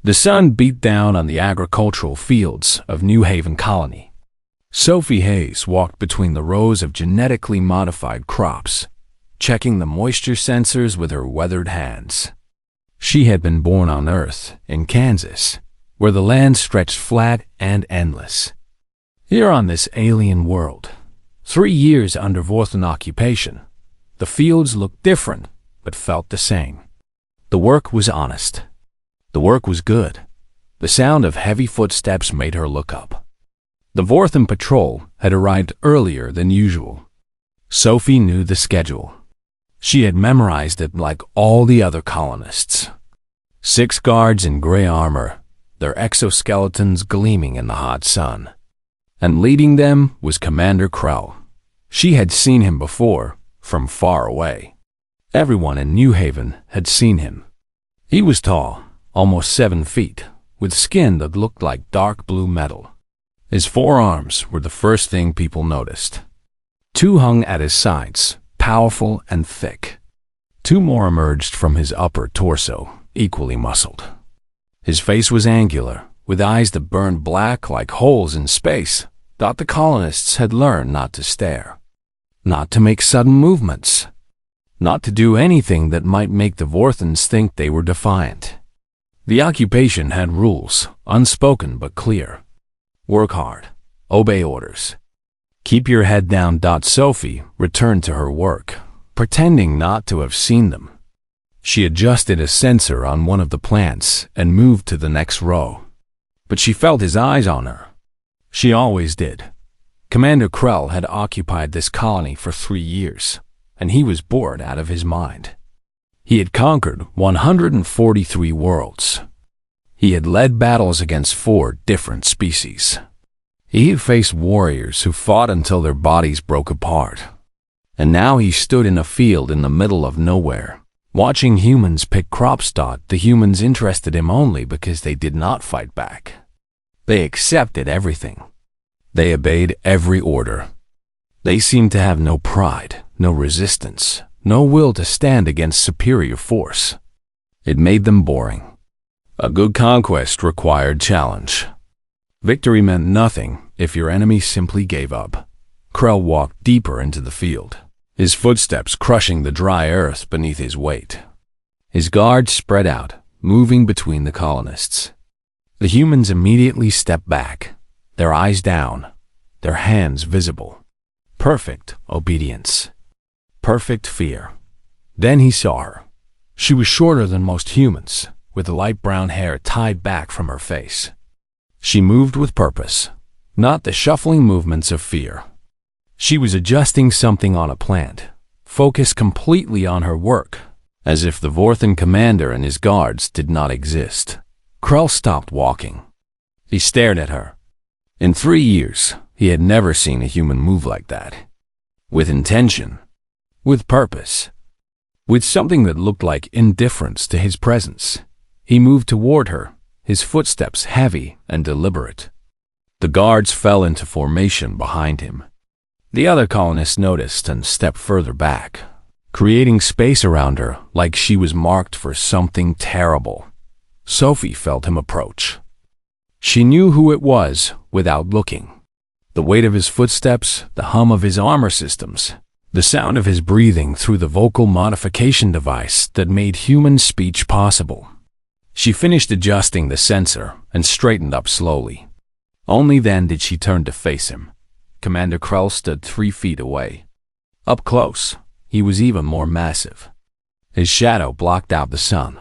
The sun beat down on the agricultural fields of New Haven Colony. Sophie Hayes walked between the rows of genetically modified crops, checking the moisture sensors with her weathered hands. She had been born on Earth, in Kansas, where the land stretched flat and endless. Here on this alien world, 3 years under Vorthan occupation, the fields looked different, but felt the same. The work was honest. The work was good. The sound of heavy footsteps made her look up. The Vorthan patrol had arrived earlier than usual. Sophie knew the schedule. She had memorized it like all the other colonists. 6 guards in gray armor, their exoskeletons gleaming in the hot sun. And leading them was Commander Krell. She had seen him before, from far away. Everyone in New Haven had seen him. He was tall, almost 7 feet, with skin that looked like dark blue metal. His forearms were the first thing people noticed. 2 hung at his sides, powerful and thick. 2 more emerged from his upper torso, equally muscled. His face was angular, with eyes that burned black like holes in space. Thought the colonists had learned not to stare, not to make sudden movements, not to do anything that might make the Vorthans think they were defiant. The occupation had rules, unspoken but clear. Work hard. Obey orders. Keep your head down. Sophie returned to her work, pretending not to have seen them. She adjusted a sensor on one of the plants and moved to the next row. But she felt his eyes on her. She always did. Commander Krell had occupied this colony for 3 years, and he was bored out of his mind. He had conquered 143 worlds. He had led battles against 4 different species. He had faced warriors who fought until their bodies broke apart. And now he stood in a field in the middle of nowhere, watching humans pick crops. The humans interested him only because they did not fight back. They accepted everything. They obeyed every order. They seemed to have no pride, no resistance, no will to stand against superior force. It made them boring. A good conquest required challenge. Victory meant nothing if your enemy simply gave up. Krell walked deeper into the field, his footsteps crushing the dry earth beneath his weight. His guards spread out, moving between the colonists. The humans immediately stepped back, their eyes down, their hands visible. Perfect obedience. Perfect fear. Then he saw her. She was shorter than most humans, with light brown hair tied back from her face. She moved with purpose, not the shuffling movements of fear. She was adjusting something on a plant, focused completely on her work, as if the Vorthan commander and his guards did not exist. Krell stopped walking. He stared at her. In 3 years, he had never seen a human move like that. With intention. With purpose. With something that looked like indifference to his presence. He moved toward her, his footsteps heavy and deliberate. The guards fell into formation behind him. The other colonists noticed and stepped further back, creating space around her like she was marked for something terrible. Sophie felt him approach. She knew who it was without looking. The weight of his footsteps, the hum of his armor systems, the sound of his breathing through the vocal modification device that made human speech possible. She finished adjusting the sensor and straightened up slowly. Only then did she turn to face him. Commander Krell stood 3 feet away. Up close, he was even more massive. His shadow blocked out the sun.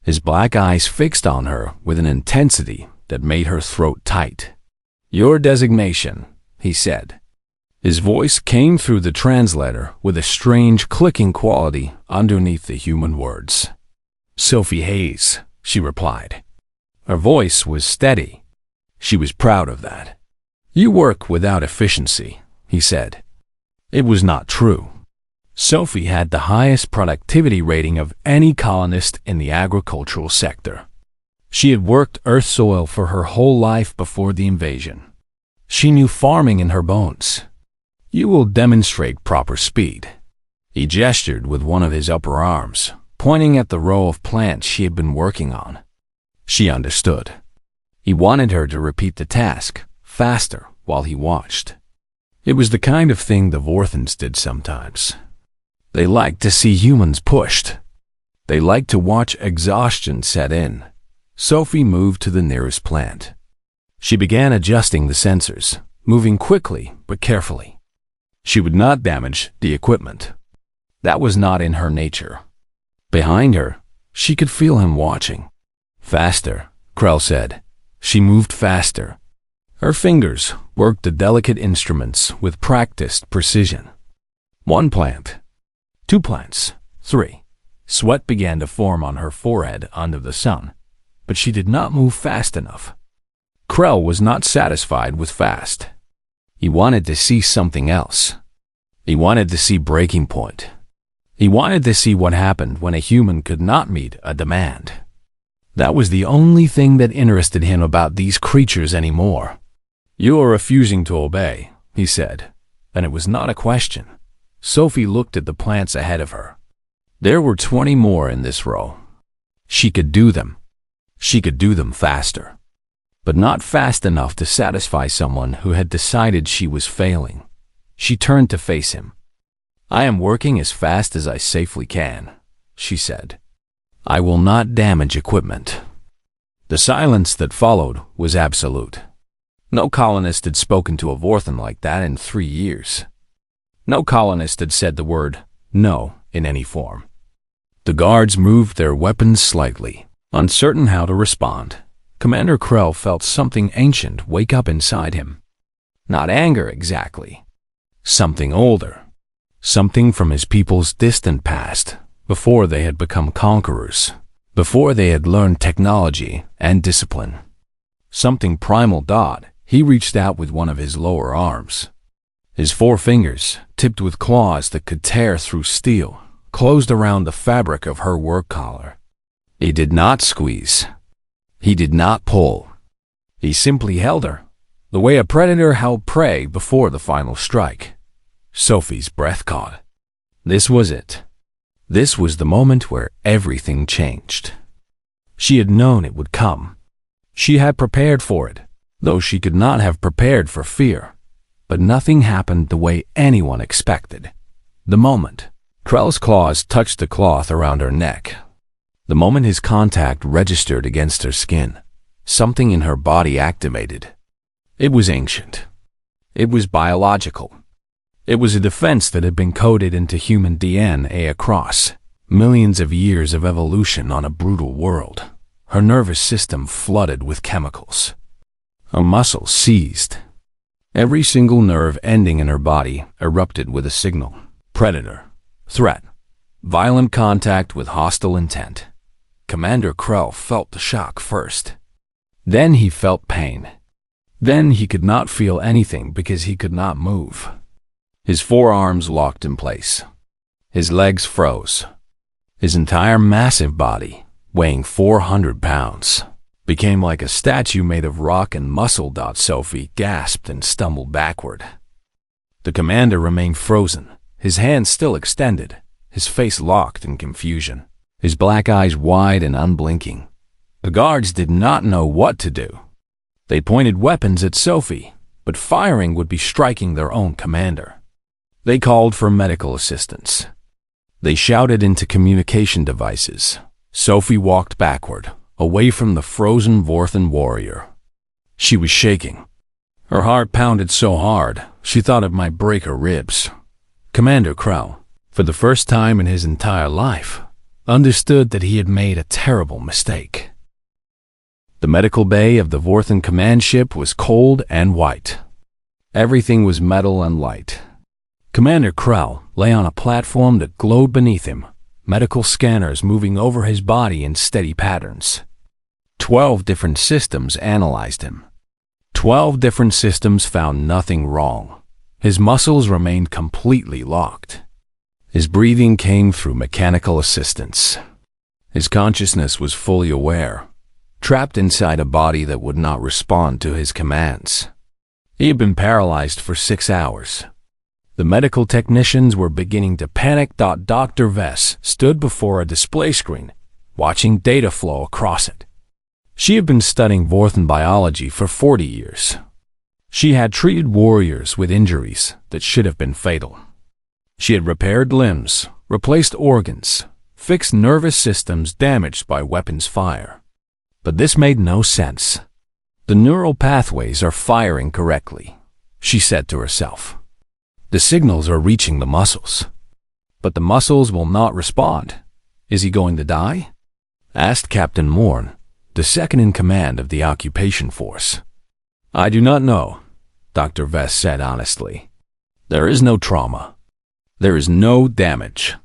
His black eyes fixed on her with an intensity that made her throat tight. "Your designation," he said. His voice came through the translator with a strange clicking quality underneath the human words. "Sophie Hayes," she replied. Her voice was steady. She was proud of that. "You work without efficiency," he said. It was not true. Sophie had the highest productivity rating of any colonist in the agricultural sector. She had worked earth soil for her whole life before the invasion. She knew farming in her bones. "You will demonstrate proper speed." He gestured with one of his upper arms, pointing at the row of plants she had been working on. She understood. He wanted her to repeat the task, faster, while he watched. It was the kind of thing the Vorthans did sometimes. They liked to see humans pushed. They liked to watch exhaustion set in. Sophie moved to the nearest plant. She began adjusting the sensors, moving quickly but carefully. She would not damage the equipment. That was not in her nature. Behind her, she could feel him watching. Faster, Krell said. She moved faster. Her fingers worked the delicate instruments with practiced precision. 1 plant. 2 plants. 3. Sweat began to form on her forehead under the sun, but she did not move fast enough. Krell was not satisfied with fast. He wanted to see something else. He wanted to see breaking point. He wanted to see what happened when a human could not meet a demand. That was the only thing that interested him about these creatures anymore. "You are refusing to obey," he said, and it was not a question. Sophie looked at the plants ahead of her. There were 20 more in this row. She could do them. She could do them faster. But not fast enough to satisfy someone who had decided she was failing. She turned to face him. "I am working as fast as I safely can," she said. "I will not damage equipment." The silence that followed was absolute. No colonist had spoken to a Vorthan like that in 3 years. No colonist had said the word no in any form. The guards moved their weapons slightly, uncertain how to respond. Commander Krell felt something ancient wake up inside him. Not anger exactly. Something older. Something from his people's distant past, before they had become conquerors, before they had learned technology and discipline. Something primal. He reached out with one of his lower arms. His 4 fingers, tipped with claws that could tear through steel, closed around the fabric of her work collar. He did not squeeze. He did not pull. He simply held her, the way a predator held prey before the final strike. Sophie's breath caught. This was it. This was the moment where everything changed. She had known it would come. She had prepared for it, though she could not have prepared for fear. But nothing happened the way anyone expected. The moment Krell's claws touched the cloth around her neck, the moment his contact registered against her skin, something in her body activated. It was ancient. It was biological. It was a defense that had been coded into human DNA across millions of years of evolution on a brutal world. Her nervous system flooded with chemicals. Her muscles seized. Every single nerve ending in her body erupted with a signal. Predator. Threat. Violent contact with hostile intent. Commander Krell felt the shock first. Then he felt pain. Then he could not feel anything because he could not move. His forearms locked in place. His legs froze. His entire massive body, weighing 400 pounds, became like a statue made of rock and muscle. Sophie gasped and stumbled backward. The commander remained frozen, his hands still extended, his face locked in confusion, his black eyes wide and unblinking. The guards did not know what to do. They pointed weapons at Sophie, but firing would be striking their own commander. They called for medical assistance. They shouted into communication devices. Sophie walked backward, away from the frozen Vorthan warrior. She was shaking. Her heart pounded so hard, she thought it might break her ribs. Commander Krell, for the first time in his entire life, understood that he had made a terrible mistake. The medical bay of the Vorthan command ship was cold and white. Everything was metal and light. Commander Krell lay on a platform that glowed beneath him, medical scanners moving over his body in steady patterns. 12 different systems analyzed him. 12 different systems found nothing wrong. His muscles remained completely locked. His breathing came through mechanical assistance. His consciousness was fully aware, trapped inside a body that would not respond to his commands. He had been paralyzed for 6 hours. The medical technicians were beginning to panic. Dr. Vess stood before a display screen, watching data flow across it. She had been studying Vorthan biology for 40 years. She had treated warriors with injuries that should have been fatal. She had repaired limbs, replaced organs, fixed nervous systems damaged by weapons fire. But this made no sense. The neural pathways are firing correctly, she said to herself. The signals are reaching the muscles. But the muscles will not respond. Is he going to die? Asked Captain Morn, the second in command of the occupation force. I do not know, Dr. Vess said honestly. There is no trauma. There is no damage.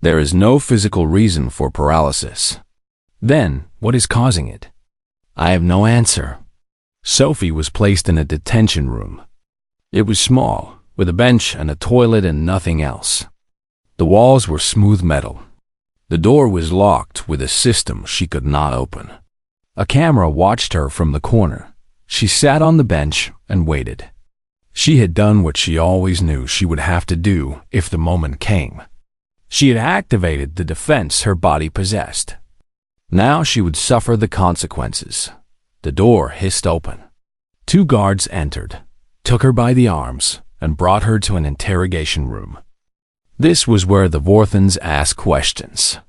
There is no physical reason for paralysis. Then, what is causing it? I have no answer. Sophie was placed in a detention room. It was small, with a bench and a toilet and nothing else. The walls were smooth metal. The door was locked with a system she could not open. A camera watched her from the corner. She sat on the bench and waited. She had done what she always knew she would have to do if the moment came. She had activated the defense her body possessed. Now she would suffer the consequences. The door hissed open. 2 guards entered, took her by the arms, and brought her to an interrogation room. This was where the Vorthans asked questions.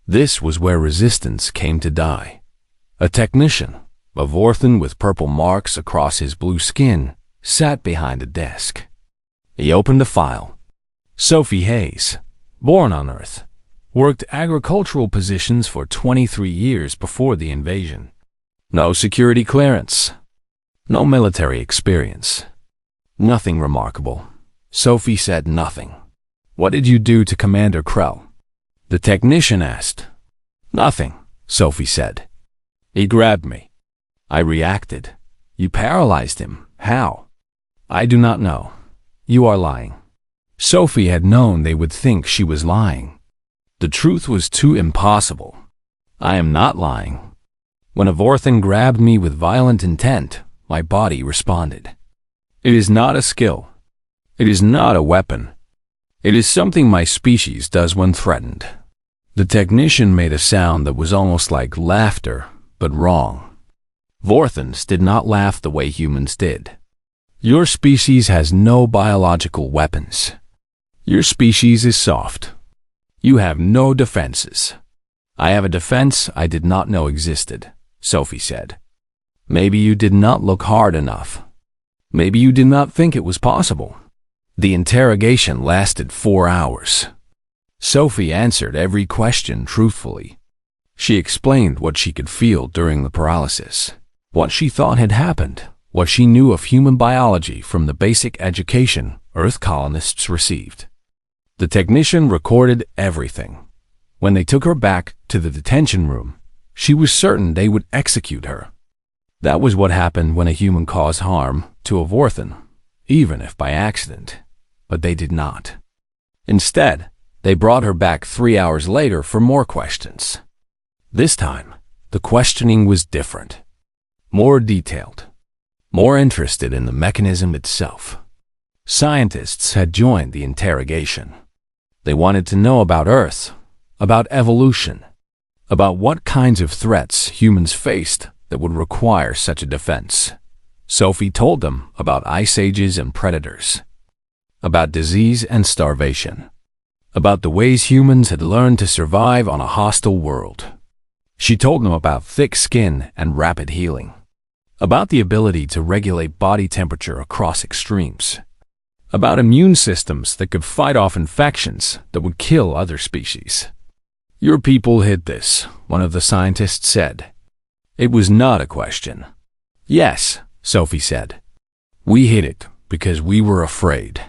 This was where resistance came to die. A technician, a Vorthan with purple marks across his blue skin, sat behind a desk. He opened a file. Sophie Hayes, born on Earth, worked agricultural positions for 23 years before the invasion. No security clearance. No military experience. Nothing remarkable. Sophie said nothing. What did you do to Commander Krell? The technician asked. Nothing, Sophie said. He grabbed me. I reacted. You paralyzed him. How? I do not know. You are lying. Sophie had known they would think she was lying. The truth was too impossible. I am not lying. When a Vorthan grabbed me with violent intent, my body responded. It is not a skill. It is not a weapon. It is something my species does when threatened. The technician made a sound that was almost like laughter, but wrong. Vorthans did not laugh the way humans did. Your species has no biological weapons. Your species is soft. You have no defenses. I have a defense I did not know existed, Sophie said. Maybe you did not look hard enough. Maybe you did not think it was possible. The interrogation lasted 4 hours. Sophie answered every question truthfully. She explained what she could feel during the paralysis, what she thought had happened, what she knew of human biology from the basic education Earth colonists received. The technician recorded everything. When they took her back to the detention room, she was certain they would execute her. That was what happened when a human caused harm to a Vorthan, even if by accident. But they did not. Instead, they brought her back 3 hours later for more questions. This time, the questioning was different. More detailed. More interested in the mechanism itself. Scientists had joined the interrogation. They wanted to know about Earth, about evolution, about what kinds of threats humans faced that would require such a defense. Sophie told them about ice ages and predators, about disease and starvation, about the ways humans had learned to survive on a hostile world. She told them about thick skin and rapid healing, about the ability to regulate body temperature across extremes, about immune systems that could fight off infections that would kill other species. Your people hid this, one of the scientists said. It was not a question. Yes, Sophie said. We hid it because we were afraid.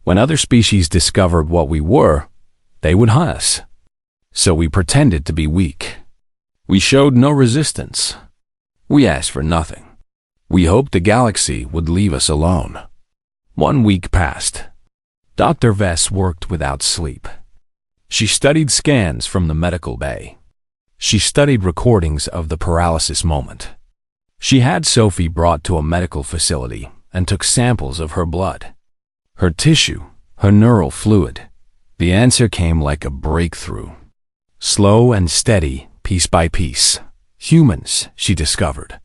When other species discovered what we were, they would hunt us. So we pretended to be weak. We showed no resistance. We asked for nothing. We hoped the galaxy would leave us alone. 1 week passed. Dr. Vess worked without sleep. She studied scans from the medical bay. She studied recordings of the paralysis moment. She had Sophie brought to a medical facility and took samples of her blood, her tissue, her neural fluid. The answer came like a breakthrough. Slow and steady, piece by piece. Humans, she discovered,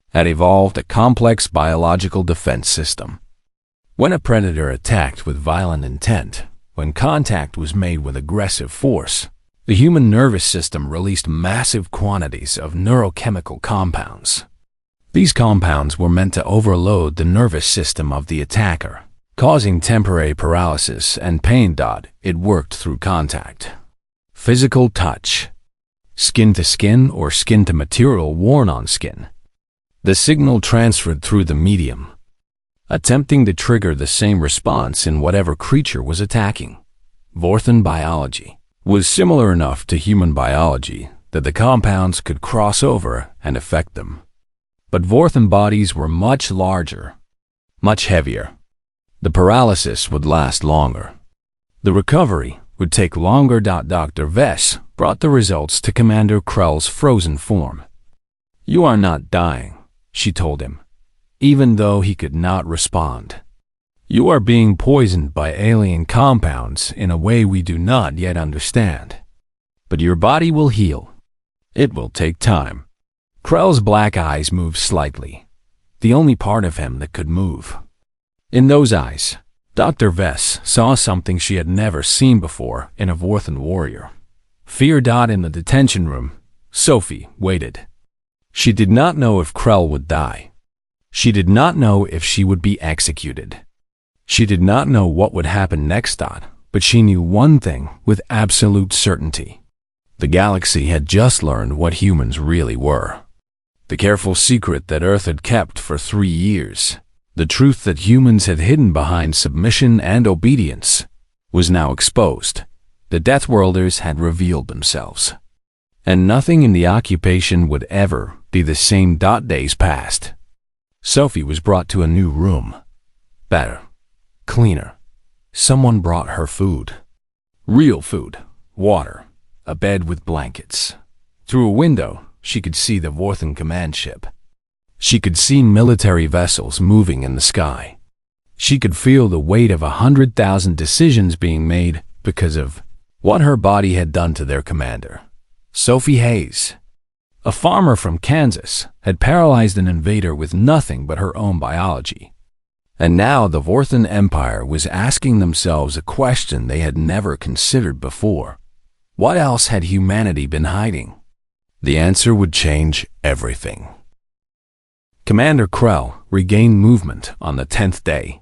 had evolved a complex biological defense system. When a predator attacked with violent intent, when contact was made with aggressive force, the human nervous system released massive quantities of neurochemical compounds. These compounds were meant to overload the nervous system of the attacker, causing temporary paralysis and pain. It worked through contact. Physical touch. Skin to skin or skin to material worn on skin. The signal transferred through the medium, attempting to trigger the same response in whatever creature was attacking. Vorthan biology was similar enough to human biology that the compounds could cross over and affect them. But Vorthan bodies were much larger, much heavier. The paralysis would last longer. The recovery would take longer. Dr. Vess brought the results to Commander Krell's frozen form. "You are not dying," she told him, even though he could not respond. "You are being poisoned by alien compounds in a way we do not yet understand. But your body will heal. It will take time." Krell's black eyes moved slightly, the only part of him that could move. In those eyes, Dr. Vess saw something she had never seen before in a Vorthan warrior. Fear. In the detention room, Sophie waited. She did not know if Krell would die. She did not know if she would be executed. She did not know what would happen next. But she knew one thing with absolute certainty. The galaxy had just learned what humans really were. The careful secret that Earth had kept for 3 years, the truth that humans had hidden behind submission and obedience, was now exposed. The Deathworlders had revealed themselves. And nothing in the occupation would ever be the same. Days passed. Sophie was brought to a new room. Better. Cleaner. Someone brought her food. Real food. Water. A bed with blankets. Through a window, she could see the Vorthan command ship. She could see military vessels moving in the sky. She could feel the weight of 100,000 decisions being made because of what her body had done to their commander. Sophie Hayes, a farmer from Kansas, had paralyzed an invader with nothing but her own biology. And now the Vorthan Empire was asking themselves a question they had never considered before. What else had humanity been hiding? The answer would change everything. Commander Krell regained movement on the 10th day.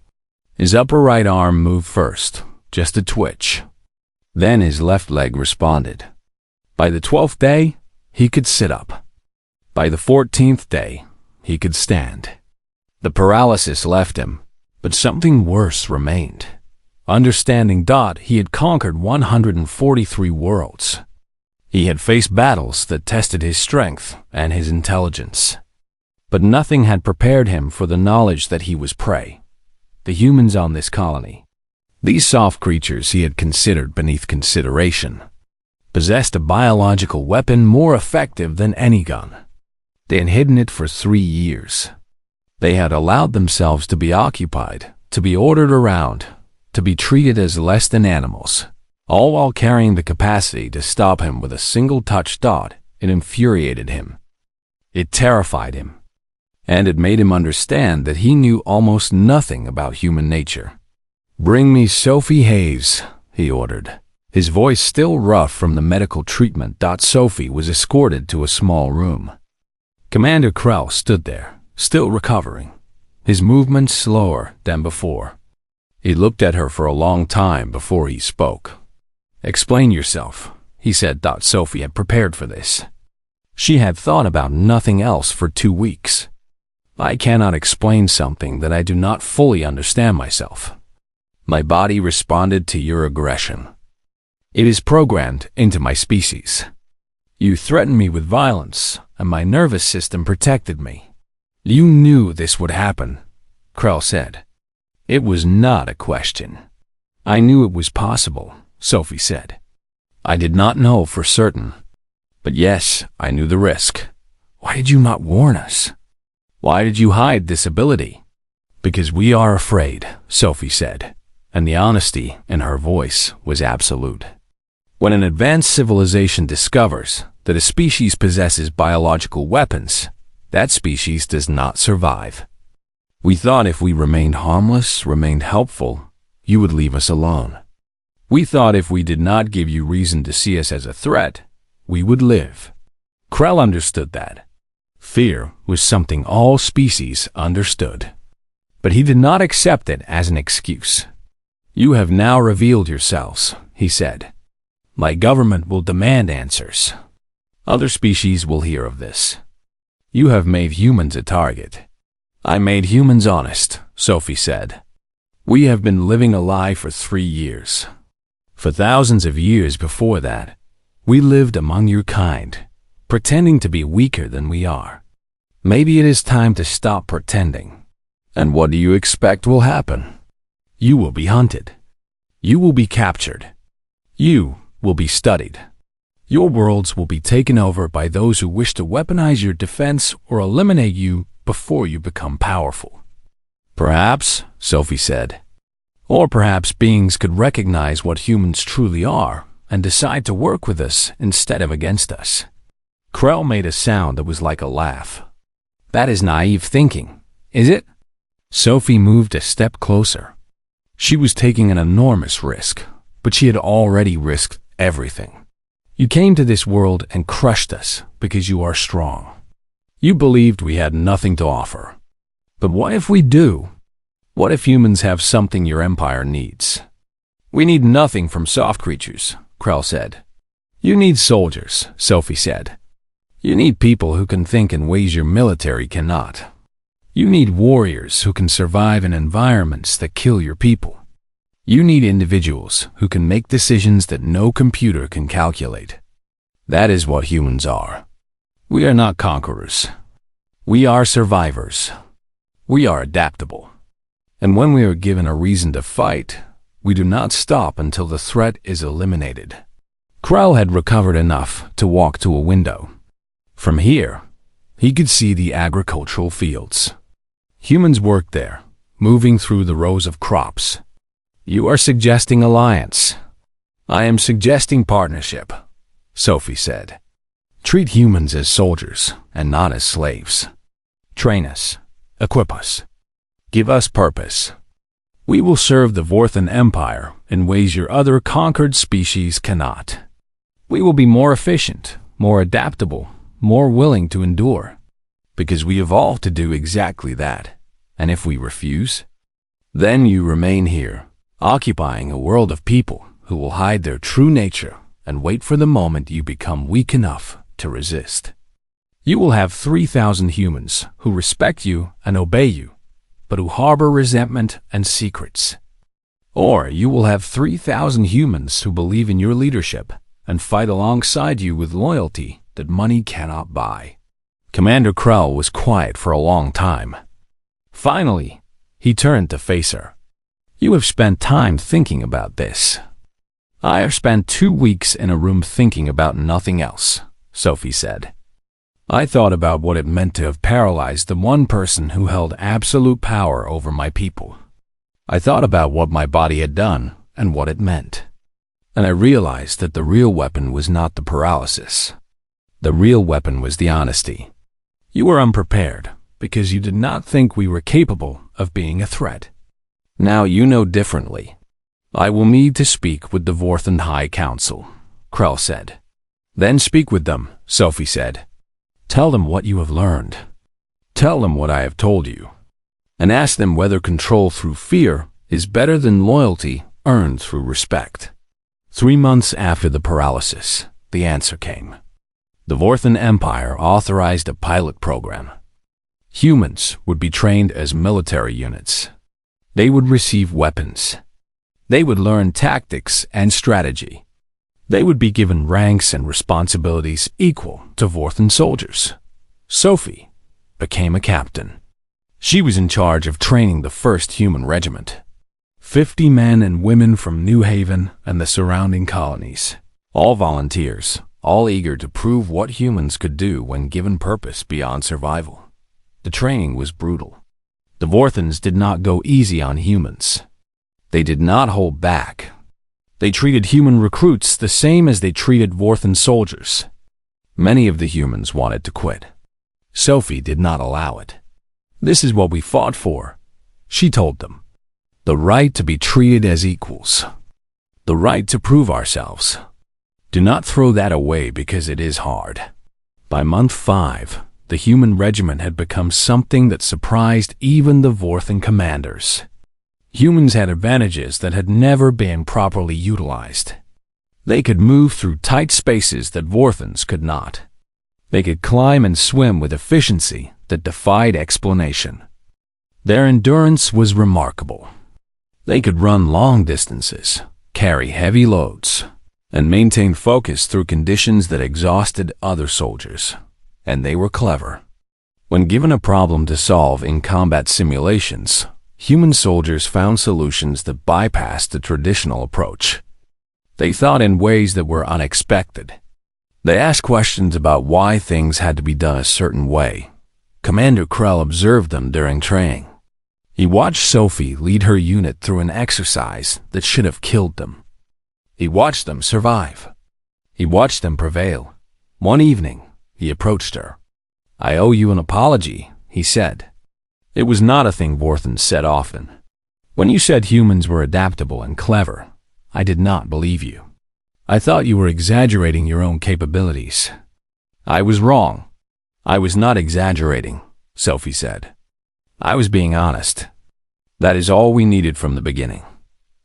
His upper right arm moved first, just a twitch. Then his left leg responded. By the 12th day, he could sit up. By the 14th day, he could stand. The paralysis left him, but something worse remained. Understanding. He had conquered 143 worlds. He had faced battles that tested his strength and his intelligence. But nothing had prepared him for the knowledge that he was prey. The humans on this colony, these soft creatures he had considered beneath consideration, possessed a biological weapon more effective than any gun. They had hidden it for 3 years. They had allowed themselves to be occupied, to be ordered around, to be treated as less than animals, all while carrying the capacity to stop him with a single touch. It infuriated him. It terrified him. And it made him understand that he knew almost nothing about human nature. "Bring me Sophie Hayes," he ordered, his voice still rough from the medical treatment. Sophie was escorted to a small room. Commander Krell stood there, still recovering, his movements slower than before. He looked at her for a long time before he spoke. "Explain yourself," he said. Sophie had prepared for this. She had thought about nothing else for 2 weeks. "I cannot explain something that I do not fully understand myself. My body responded to your aggression. It is programmed into my species. You threatened me with violence, and my nervous system protected me." "You knew this would happen," Krell said. "It was not a question." "I knew it was possible," Sophie said. "I did not know for certain. But yes, I knew the risk. Why did you not warn us? Why did you hide this ability?" "Because we are afraid," Sophie said, and the honesty in her voice was absolute. When an advanced civilization discovers that a species possesses biological weapons, that species does not survive. We thought if we remained harmless, remained helpful, you would leave us alone. We thought if we did not give you reason to see us as a threat, we would live. Krell understood that. Fear was something all species understood. But he did not accept it as an excuse. You have now revealed yourselves, he said. My government will demand answers. Other species will hear of this. You have made humans a target. I made humans honest, Sophie said. We have been living a lie for 3 years. For thousands of years before that, we lived among your kind, pretending to be weaker than we are. Maybe it is time to stop pretending. And what do you expect will happen? You will be hunted. You will be captured. You will be studied. Your worlds will be taken over by those who wish to weaponize your defense or eliminate you before you become powerful. Perhaps, Sophie said. Or perhaps beings could recognize what humans truly are and decide to work with us instead of against us. Krell made a sound that was like a laugh. That is naive thinking, is it? Sophie moved a step closer. She was taking an enormous risk, but she had already risked everything. You came to this world and crushed us because you are strong. You believed we had nothing to offer. But what if we do? What if humans have something your empire needs? We need nothing from soft creatures, Krell said. You need soldiers, Sophie said. You need people who can think in ways your military cannot. You need warriors who can survive in environments that kill your people. You need individuals who can make decisions that no computer can calculate. That is what humans are. We are not conquerors. We are survivors. We are adaptable. And when we are given a reason to fight, we do not stop until the threat is eliminated. Krell had recovered enough to walk to a window. From here, he could see the agricultural fields. Humans worked there, moving through the rows of crops. You are suggesting alliance. I am suggesting partnership, Sophie said. Treat humans as soldiers and not as slaves. Train us. Equip us. Give us purpose. We will serve the Vorthan Empire in ways your other conquered species cannot. We will be more efficient, more adaptable, more willing to endure, because we evolved to do exactly that. And if we refuse, then you remain here, occupying a world of people who will hide their true nature and wait for the moment you become weak enough to resist. You will have 3,000 humans who respect you and obey you, but who harbor resentment and secrets. Or you will have 3,000 humans who believe in your leadership and fight alongside you with loyalty that money cannot buy. Commander Krell was quiet for a long time. Finally, he turned to face her. You have spent time thinking about this. I have spent 2 weeks in a room thinking about nothing else, Sophie said. I thought about what it meant to have paralyzed the one person who held absolute power over my people. I thought about what my body had done and what it meant. And I realized that the real weapon was not the paralysis. The real weapon was the honesty. You were unprepared because you did not think we were capable of being a threat. Now you know differently. I will need to speak with the Vorthan High Council, Krell said. Then speak with them, Sophie said. Tell them what you have learned. Tell them what I have told you. And ask them whether control through fear is better than loyalty earned through respect. 3 months after the paralysis, the answer came. The Vorthan Empire authorized a pilot program. Humans would be trained as military units. They would receive weapons. They would learn tactics and strategy. They would be given ranks and responsibilities equal to Vorthan soldiers. Sophie became a captain. She was in charge of training the 1st Human Regiment. 50 men and women from New Haven and the surrounding colonies. All volunteers, all eager to prove what humans could do when given purpose beyond survival. The training was brutal. The Vorthans did not go easy on humans. They did not hold back. They treated human recruits the same as they treated Vorthan soldiers. Many of the humans wanted to quit. Sophie did not allow it. "This is what we fought for," she told them. "The right to be treated as equals. The right to prove ourselves. Do not throw that away because it is hard." By month 5, the human regiment had become something that surprised even the Vorthan commanders. Humans had advantages that had never been properly utilized. They could move through tight spaces that Vorthans could not. They could climb and swim with efficiency that defied explanation. Their endurance was remarkable. They could run long distances, carry heavy loads, and maintain focus through conditions that exhausted other soldiers. And they were clever. When given a problem to solve in combat simulations, human soldiers found solutions that bypassed the traditional approach. They thought in ways that were unexpected. They asked questions about why things had to be done a certain way. Commander Krell observed them during training. He watched Sophie lead her unit through an exercise that should have killed them. He watched them survive. He watched them prevail. One evening, he approached her. "I owe you an apology," he said. It was not a thing Vorthan said often. "When you said humans were adaptable and clever, I did not believe you. I thought you were exaggerating your own capabilities." "I was wrong. I was not exaggerating," Sophie said. "I was being honest. That is all we needed from the beginning.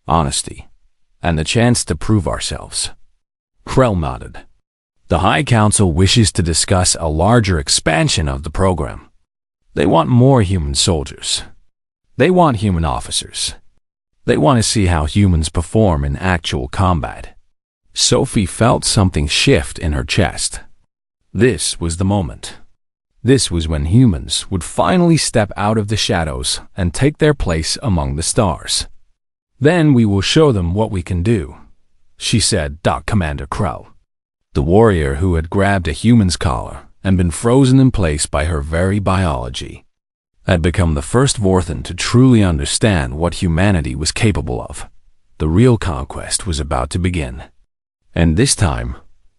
Honesty, and the chance to prove ourselves." Krell nodded. "The High Council wishes to discuss a larger expansion of the program. They want more human soldiers. They want human officers. They want to see how humans perform in actual combat." Sophie felt something shift in her chest. This was the moment. This was when humans would finally step out of the shadows and take their place among the stars. "Then we will show them what we can do," she said, Commander Krell. The warrior who had grabbed a human's collar and been frozen in place by her very biology had become the first Vorthan to truly understand what humanity was capable of. The real conquest was about to begin. And this time,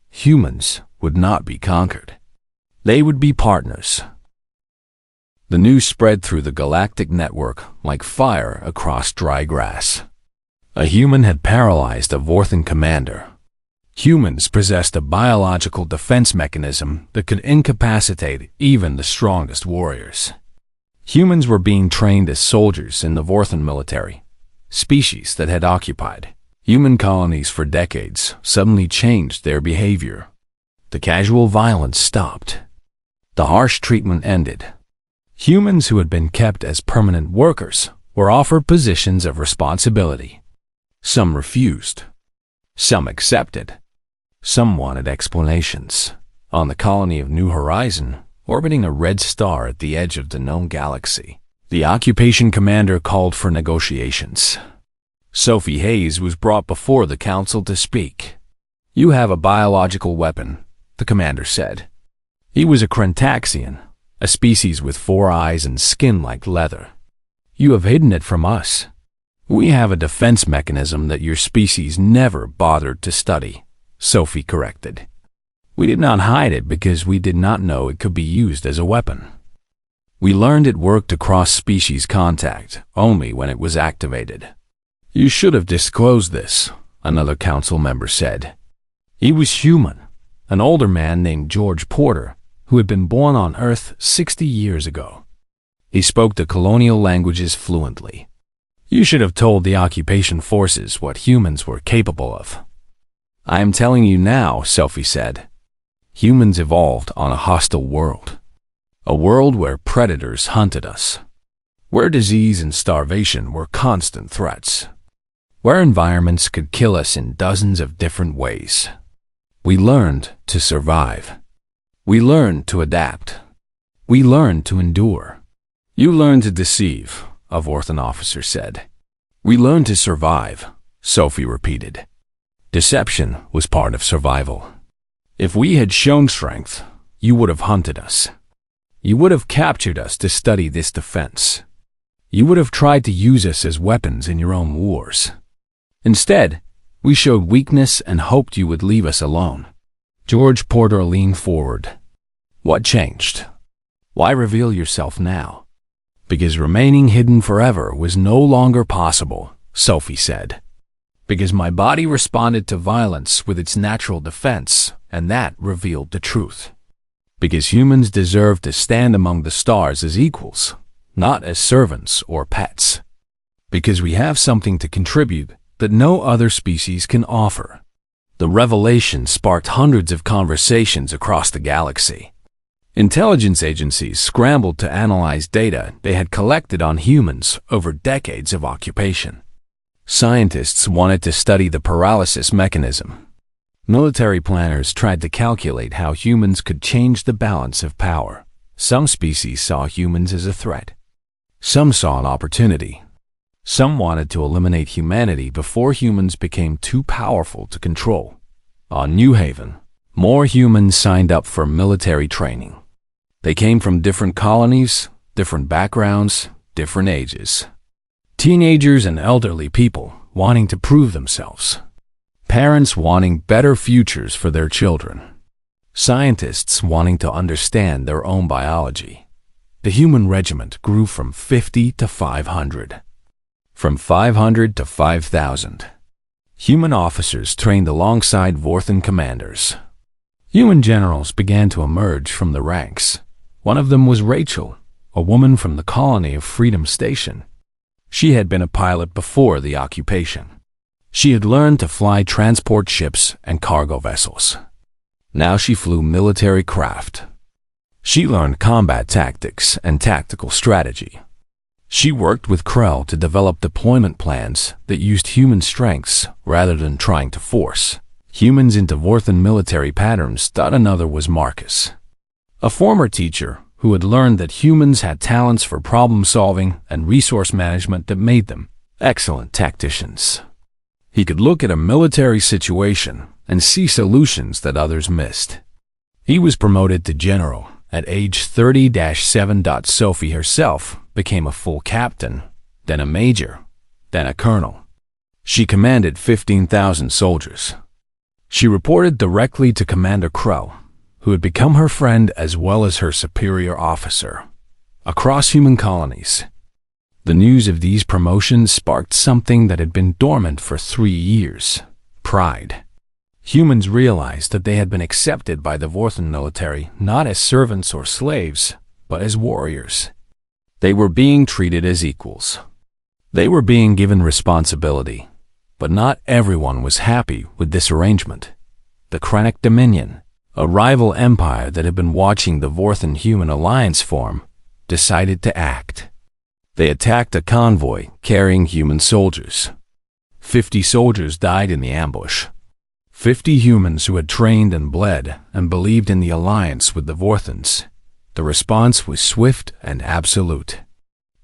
humans would not be conquered. They would be partners. The news spread through the galactic network like fire across dry grass. A human had paralyzed a Vorthan commander. Humans possessed a biological defense mechanism that could incapacitate even the strongest warriors. Humans were being trained as soldiers in the Vorthan military, species that had occupied human colonies for decades suddenly changed their behavior. The casual violence stopped. The harsh treatment ended. Humans who had been kept as permanent workers were offered positions of responsibility. Some refused. Some accepted. Some wanted explanations. On the colony of New Horizon, orbiting a red star at the edge of the known galaxy, the occupation commander called for negotiations. Sophie Hayes was brought before the council to speak. "You have a biological weapon," the commander said. He was a Krentaxian, a species with 4 eyes and skin like leather. "You have hidden it from us. We have a defense mechanism that your species never bothered to study," Sophie corrected. "We did not hide it because we did not know it could be used as a weapon. We learned it worked across species contact only when it was activated." "You should have disclosed this," another council member said. He was human, an older man named George Porter, who had been born on Earth 60 years ago. He spoke the colonial languages fluently. "You should have told the occupation forces what humans were capable of." "I am telling you now," Sophie said. "Humans evolved on a hostile world. A world where predators hunted us. Where disease and starvation were constant threats. Where environments could kill us in dozens of different ways. We learned to survive. We learned to adapt. We learned to endure." "You learned to deceive," a Vorthan officer said. "We learned to survive," Sophie repeated. "Deception was part of survival. If we had shown strength, you would have hunted us. You would have captured us to study this defense. You would have tried to use us as weapons in your own wars. Instead, we showed weakness and hoped you would leave us alone. George Porter leaned forward. What changed? Why reveal yourself now? Because remaining hidden forever was no longer possible, Sophie said. Because my body responded to violence with its natural defense, and that revealed the truth. Because humans deserve to stand among the stars as equals, not as servants or pets. Because we have something to contribute that no other species can offer. The revelation sparked hundreds of conversations across the galaxy. Intelligence agencies scrambled to analyze data they had collected on humans over decades of occupation. Scientists wanted to study the paralysis mechanism. Military planners tried to calculate how humans could change the balance of power. Some species saw humans as a threat. Some saw an opportunity. Some wanted to eliminate humanity before humans became too powerful to control. On New Haven, more humans signed up for military training. They came from different colonies, different backgrounds, different ages. Teenagers and elderly people wanting to prove themselves. Parents wanting better futures for their children. Scientists wanting to understand their own biology. The human regiment grew from 50 to 500. From 500 to 5,000. Human officers trained alongside Vorthan commanders. Human generals began to emerge from the ranks. One of them was Rachel, a woman from the colony of Freedom Station. She had been a pilot before the occupation. She had learned to fly transport ships and cargo vessels. Now she flew military craft. She learned combat tactics and tactical strategy. She worked with Krell to develop deployment plans that used human strengths rather than trying to force humans into Vorthan military patterns. Another was Marcus, a former teacher who had learned that humans had talents for problem solving and resource management that made them excellent tacticians. He could look at a military situation and see solutions that others missed. He was promoted to general at age 30-7. Sophie herself became a full captain, then a major, then a colonel. She commanded 15,000 soldiers. She reported directly to Commander Krell, who had become her friend as well as her superior officer. Across human colonies, the news of these promotions sparked something that had been dormant for 3 years: pride. Humans realized that they had been accepted by the Vorthan military not as servants or slaves, but as warriors. They were being treated as equals. They were being given responsibility, but not everyone was happy with this arrangement. The Krennic Dominion, a rival empire that had been watching the Vorthan-Human alliance form, decided to act. They attacked a convoy carrying human soldiers. 50 soldiers died in the ambush. 50 humans who had trained and bled and believed in the alliance with the Vorthans. The response was swift and absolute.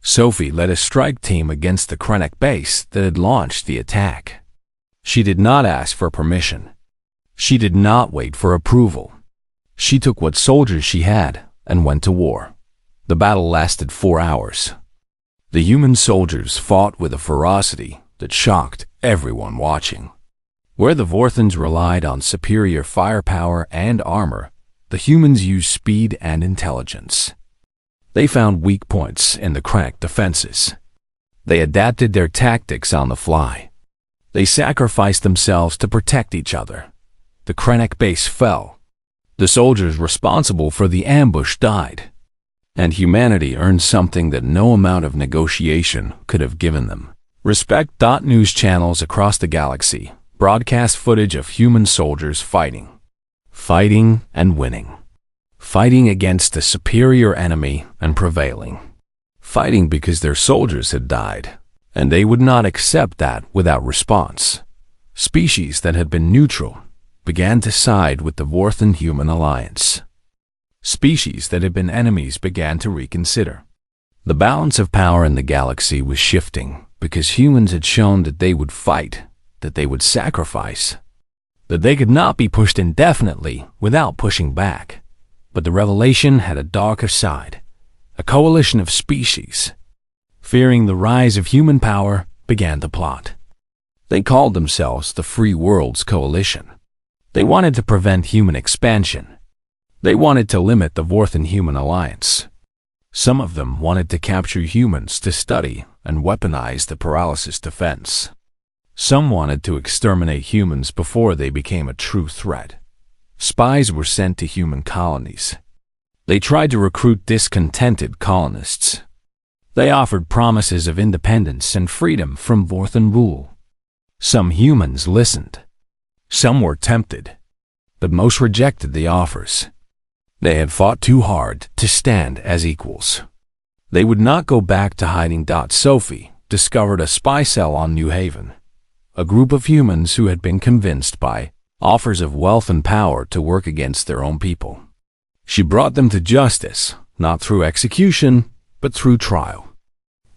Sophie led a strike team against the Krennic base that had launched the attack. She did not ask for permission. She did not wait for approval. She took what soldiers she had and went to war. The battle lasted 4 hours. The human soldiers fought with a ferocity that shocked everyone watching. Where the Vorthans relied on superior firepower and armor, the humans used speed and intelligence. They found weak points in the Krennic defenses. They adapted their tactics on the fly. They sacrificed themselves to protect each other. The Krennic base fell. The soldiers responsible for the ambush died. And humanity earned something that no amount of negotiation could have given them. Respect. News channels across the galaxy broadcast footage of human soldiers fighting and winning. Fighting against a superior enemy and prevailing. Fighting because their soldiers had died, and they would not accept that without response. Species that had been neutral began to side with the Vorthan-Human alliance. Species that had been enemies began to reconsider. The balance of power in the galaxy was shifting because humans had shown that they would fight, that they would sacrifice, that they could not be pushed indefinitely without pushing back. But the revelation had a darker side. A coalition of species, fearing the rise of human power, began to plot. They called themselves the Free Worlds Coalition. They wanted to prevent human expansion. They wanted to limit the Vorthan-human alliance. Some of them wanted to capture humans to study and weaponize the paralysis defense. Some wanted to exterminate humans before they became a true threat. Spies were sent to human colonies. They tried to recruit discontented colonists. They offered promises of independence and freedom from Vorthan rule. Some humans listened. Some were tempted, but most rejected the offers. They had fought too hard to stand as equals. They would not go back to hiding. Sophie discovered a spy cell on New Haven, a group of humans who had been convinced by offers of wealth and power to work against their own people. She brought them to justice, not through execution, but through trial,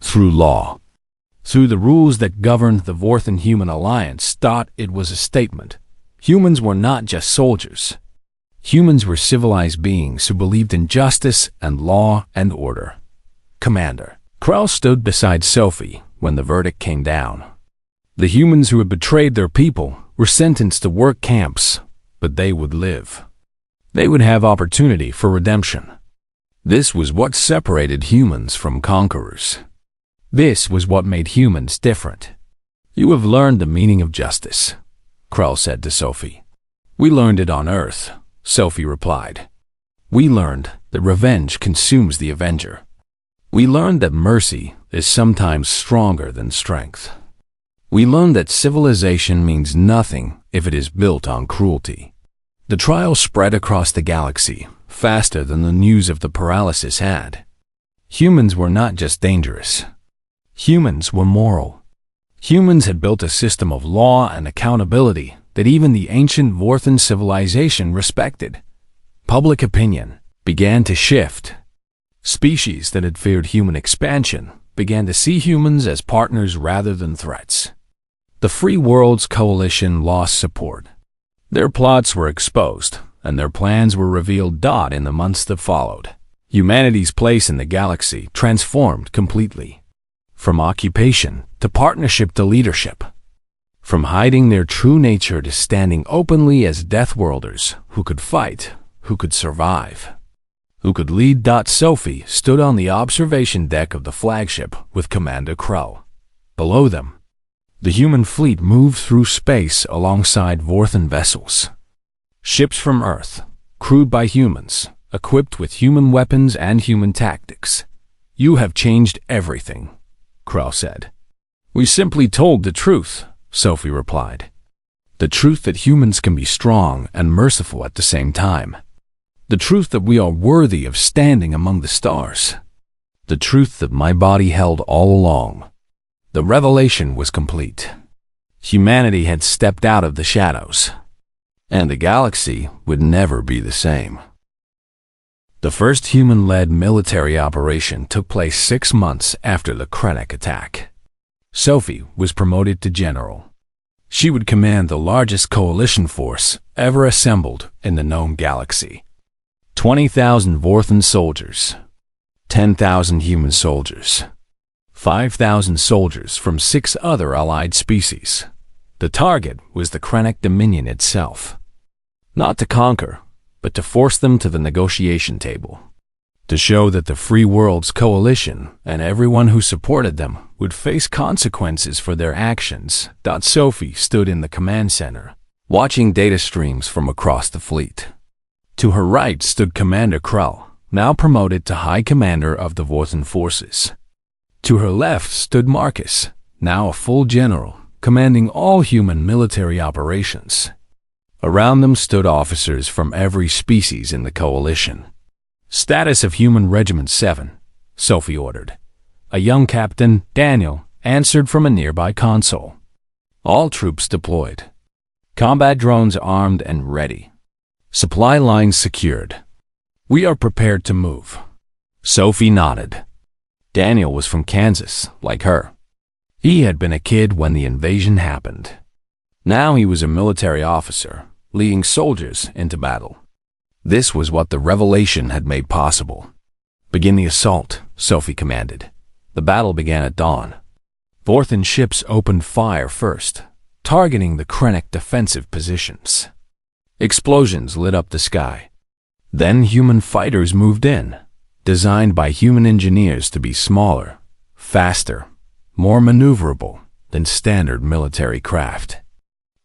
through law, through the rules that governed the Vorthan-human alliance. It was a statement. Humans were not just soldiers. Humans were civilized beings who believed in justice and law and order. Commander Krell stood beside Sophie when the verdict came down. The humans who had betrayed their people were sentenced to work camps, but they would live. They would have opportunity for redemption. This was what separated humans from conquerors. This was what made humans different. You have learned the meaning of justice, Krell said to Sophie. We learned it on Earth, Sophie replied. We learned that revenge consumes the avenger. We learned that mercy is sometimes stronger than strength. We learned that civilization means nothing if it is built on cruelty. The trial spread across the galaxy faster than the news of the paralysis had. Humans were not just dangerous. Humans were moral. Humans had built a system of law and accountability that even the ancient Vorthan civilization respected. Public opinion began to shift. Species that had feared human expansion began to see humans as partners rather than threats. The Free Worlds Coalition lost support. Their plots were exposed, and their plans were revealed. In the months that followed, humanity's place in the galaxy transformed completely. From occupation to partnership to leadership. From hiding their true nature to standing openly as Deathworlders who could fight, who could survive, who could lead. Sophie stood on the observation deck of the flagship with Commander Krell. Below them, the human fleet moved through space alongside Vorthan vessels. Ships from Earth, crewed by humans, equipped with human weapons and human tactics. You have changed everything, Krell said. We simply told the truth, Sophie replied. The truth that humans can be strong and merciful at the same time. The truth that we are worthy of standing among the stars. The truth that my body held all along. The revelation was complete. Humanity had stepped out of the shadows, and the galaxy would never be the same. The first human-led military operation took place 6 months after the Krennic attack. Sophie was promoted to general. She would command the largest coalition force ever assembled in the known galaxy. 20,000 Vorthan soldiers, 10,000 human soldiers, 5,000 soldiers from 6 other allied species. The target was the Krennic Dominion itself. Not to conquer, but to force them to the negotiation table. To show that the Free Worlds Coalition and everyone who supported them would face consequences for their actions. Sophie stood in the command center, watching data streams from across the fleet. To her right stood Commander Krell, now promoted to High Commander of the Vorthan forces. To her left stood Marcus, now a full general, commanding all human military operations. Around them stood officers from every species in the coalition. Status of Human Regiment 7, Sophie ordered. A young captain, Daniel, answered from a nearby console. All troops deployed. Combat drones armed and ready. Supply lines secured. We are prepared to move. Sophie nodded. Daniel was from Kansas, like her. He had been a kid when the invasion happened. Now he was a military officer, leading soldiers into battle. This was what the revelation had made possible. Begin the assault, Sophie commanded. The battle began at dawn. Vorthan ships opened fire first, targeting the Krennic defensive positions. Explosions lit up the sky. Then human fighters moved in, designed by human engineers to be smaller, faster, more maneuverable than standard military craft.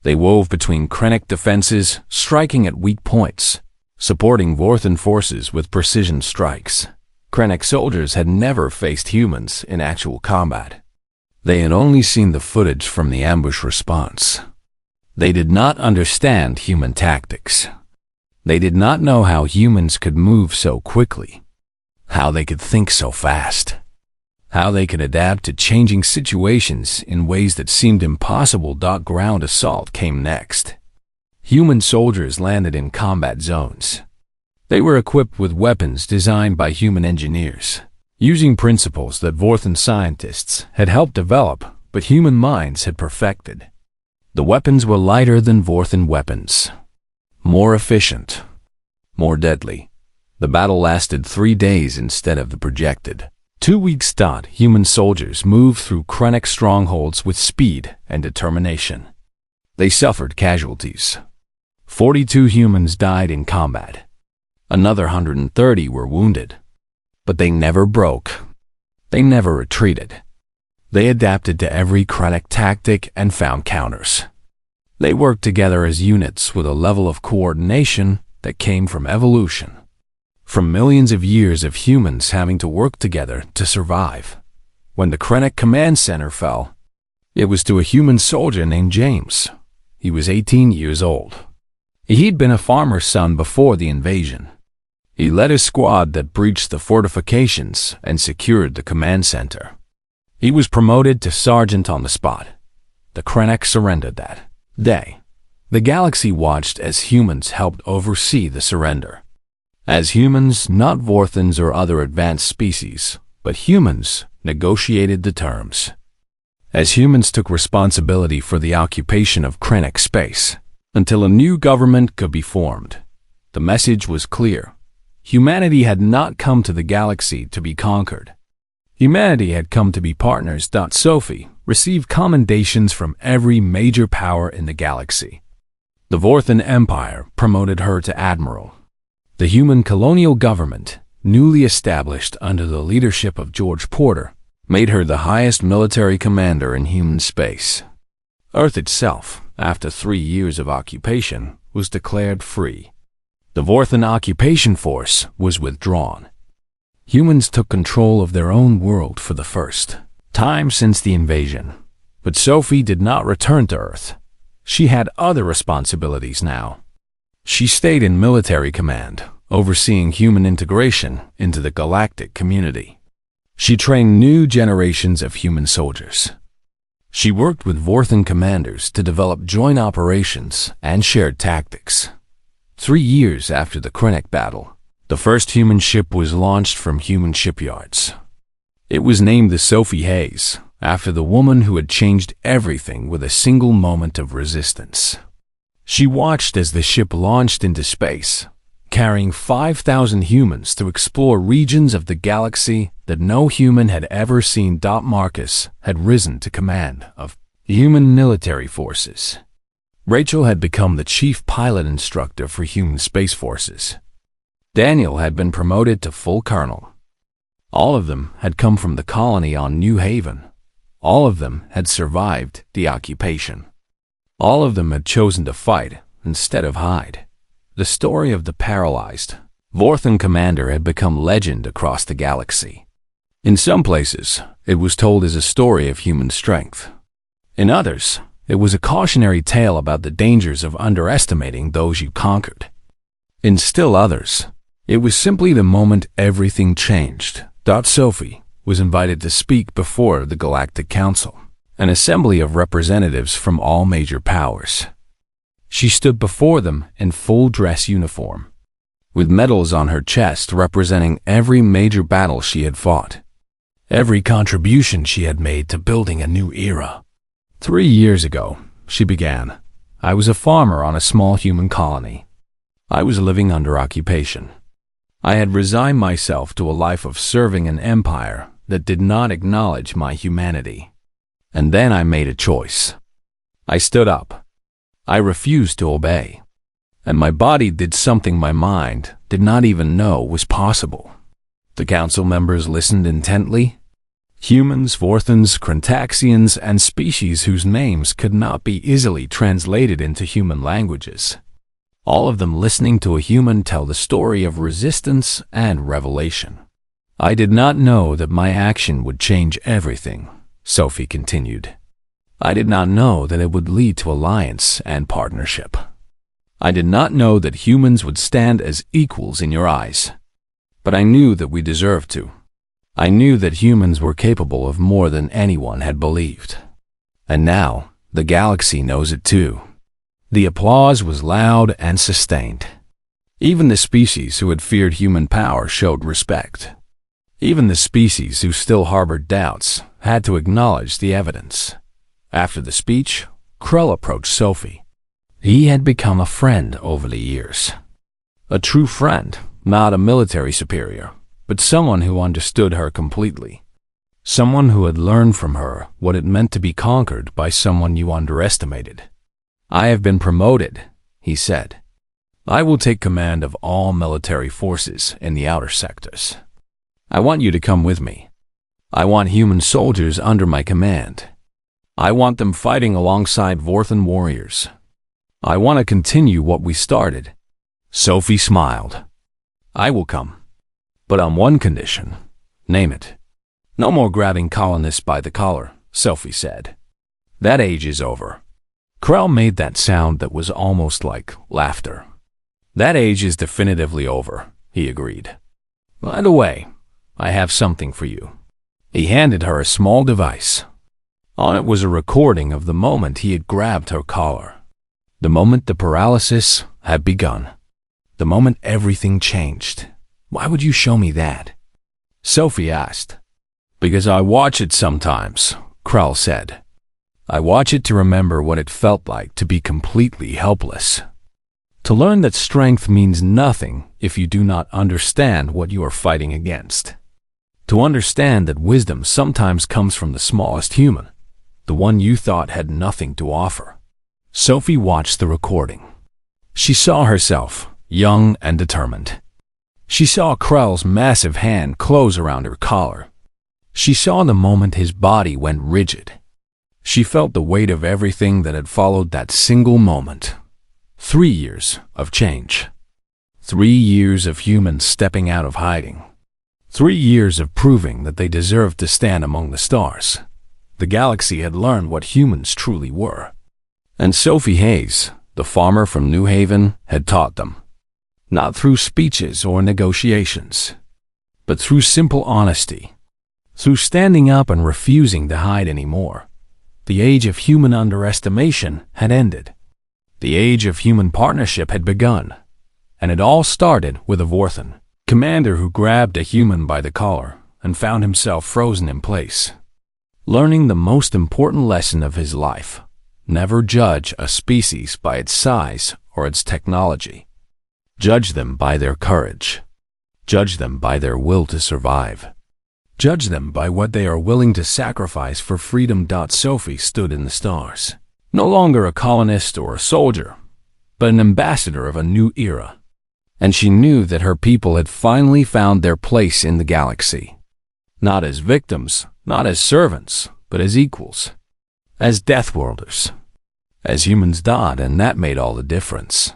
They wove between Krennic defenses, striking at weak points, supporting Vorthan forces with precision strikes. Krennic soldiers had never faced humans in actual combat. They had only seen the footage from the ambush response. They did not understand human tactics. They did not know how humans could move so quickly, how they could think so fast, how they could adapt to changing situations in ways that seemed impossible. Ground assault came next. Human soldiers landed in combat zones. They were equipped with weapons designed by human engineers, using principles that Vorthan scientists had helped develop but human minds had perfected. The weapons were lighter than Vorthan weapons, more efficient, more deadly. The battle lasted 3 days instead of the projected 2 weeks. Human soldiers moved through Krennic strongholds with speed and determination. They suffered casualties. 42 humans died in combat. Another 130 were wounded. But they never broke. They never retreated. They adapted to every Krennic tactic and found counters. They worked together as units with a level of coordination that came from evolution, from millions of years of humans having to work together to survive. When the Krennic command center fell, it was to a human soldier named James. He was 18 years old. He'd been a farmer's son before the invasion. He led a squad that breached the fortifications and secured the command center. He was promoted to sergeant on the spot. The Krennic surrendered that day. The galaxy watched as humans helped oversee the surrender. As humans, not Vorthans or other advanced species, but humans negotiated the terms. As humans took responsibility for the occupation of Krennic space, until a new government could be formed. The message was clear. Humanity had not come to the galaxy to be conquered. Humanity had come to be partners. Sophie received commendations from every major power in the galaxy. The Vorthan Empire promoted her to admiral. The human colonial government, newly established under the leadership of George Porter, made her the highest military commander in human space. Earth itself, after 3 years of occupation, was declared free. The Vorthan occupation force was withdrawn. Humans took control of their own world for the first time since the invasion. But Sophie did not return to Earth. She had other responsibilities now. She stayed in military command, overseeing human integration into the galactic community. She trained new generations of human soldiers. She worked with Vorthan commanders to develop joint operations and shared tactics. 3 years after the Krennic battle, the first human ship was launched from human shipyards. It was named the Sophie Hayes, after the woman who had changed everything with a single moment of resistance. She watched as the ship launched into space, carrying 5,000 humans to explore regions of the galaxy that no human had ever seen. Marcus had risen to command of human military forces. Rachel had become the chief pilot instructor for human space forces. Daniel had been promoted to full colonel. All of them had come from the colony on New Haven. All of them had survived the occupation. All of them had chosen to fight instead of hide. The story of the paralyzed Vorthan commander had become legend across the galaxy. In some places, it was told as a story of human strength. In others, it was a cautionary tale about the dangers of underestimating those you conquered. In still others, it was simply the moment everything changed. Sophie was invited to speak before the Galactic Council, an assembly of representatives from all major powers. She stood before them in full dress uniform, with medals on her chest representing every major battle she had fought, every contribution she had made to building a new era. 3 years ago, she began, I was a farmer on a small human colony. I was living under occupation. I had resigned myself to a life of serving an empire that did not acknowledge my humanity. And then I made a choice. I stood up. I refused to obey. and my body did something my mind did not even know was possible. The council members listened intently. Humans, Vorthans, Krontaxians, and species whose names could not be easily translated into human languages. All of them listening to a human tell the story of resistance and revelation. I did not know that my action would change everything, Sophie continued. I did not know that it would lead to alliance and partnership. I did not know that humans would stand as equals in your eyes. But I knew that we deserved to. I knew that humans were capable of more than anyone had believed. And now, the galaxy knows it too. The applause was loud and sustained. Even the species who had feared human power showed respect. Even the species who still harbored doubts had to acknowledge the evidence. After the speech, Krell approached Sophie. He had become a friend over the years. A true friend, not a military superior, but someone who understood her completely. Someone who had learned from her what it meant to be conquered by someone you underestimated. I have been promoted, he said. I will take command of all military forces in the outer sectors. I want you to come with me. I want human soldiers under my command. I want them fighting alongside Vorthan warriors. I want to continue what we started. Sophie smiled. I will come. But on one condition. Name it. No more grabbing colonists by the collar, Sophie said. That age is over. Krell made that sound that was almost like laughter. That age is definitively over, he agreed. By the way, I have something for you. He handed her a small device. On it was a recording of the moment he had grabbed her collar. The moment the paralysis had begun. The moment everything changed. Why would you show me that? Sophie asked. Because I watch it sometimes, Krell said. I watch it to remember what it felt like to be completely helpless. To learn that strength means nothing if you do not understand what you are fighting against. To understand that wisdom sometimes comes from the smallest human, the one you thought had nothing to offer. Sophie watched the recording. She saw herself, young and determined. She saw Krell's massive hand close around her collar. She saw the moment his body went rigid. She felt the weight of everything that had followed that single moment. 3 years of change. 3 years of humans stepping out of hiding. 3 years of proving that they deserved to stand among the stars. The galaxy had learned what humans truly were. And Sophie Hayes, the farmer from New Haven, had taught them. Not through speeches or negotiations, but through simple honesty. Through standing up and refusing to hide anymore. The age of human underestimation had ended. The age of human partnership had begun. And it all started with a Vorthan commander who grabbed a human by the collar and found himself frozen in place. Learning the most important lesson of his life. Never judge a species by its size or its technology. Judge them by their courage. Judge them by their will to survive. Judge them by what they are willing to sacrifice for freedom. Sophie stood in the stars. No longer a colonist or a soldier, but an ambassador of a new era. And she knew that her people had finally found their place in the galaxy. Not as victims, not as servants, but as equals. As Deathworlders. As humans. And that made all the difference.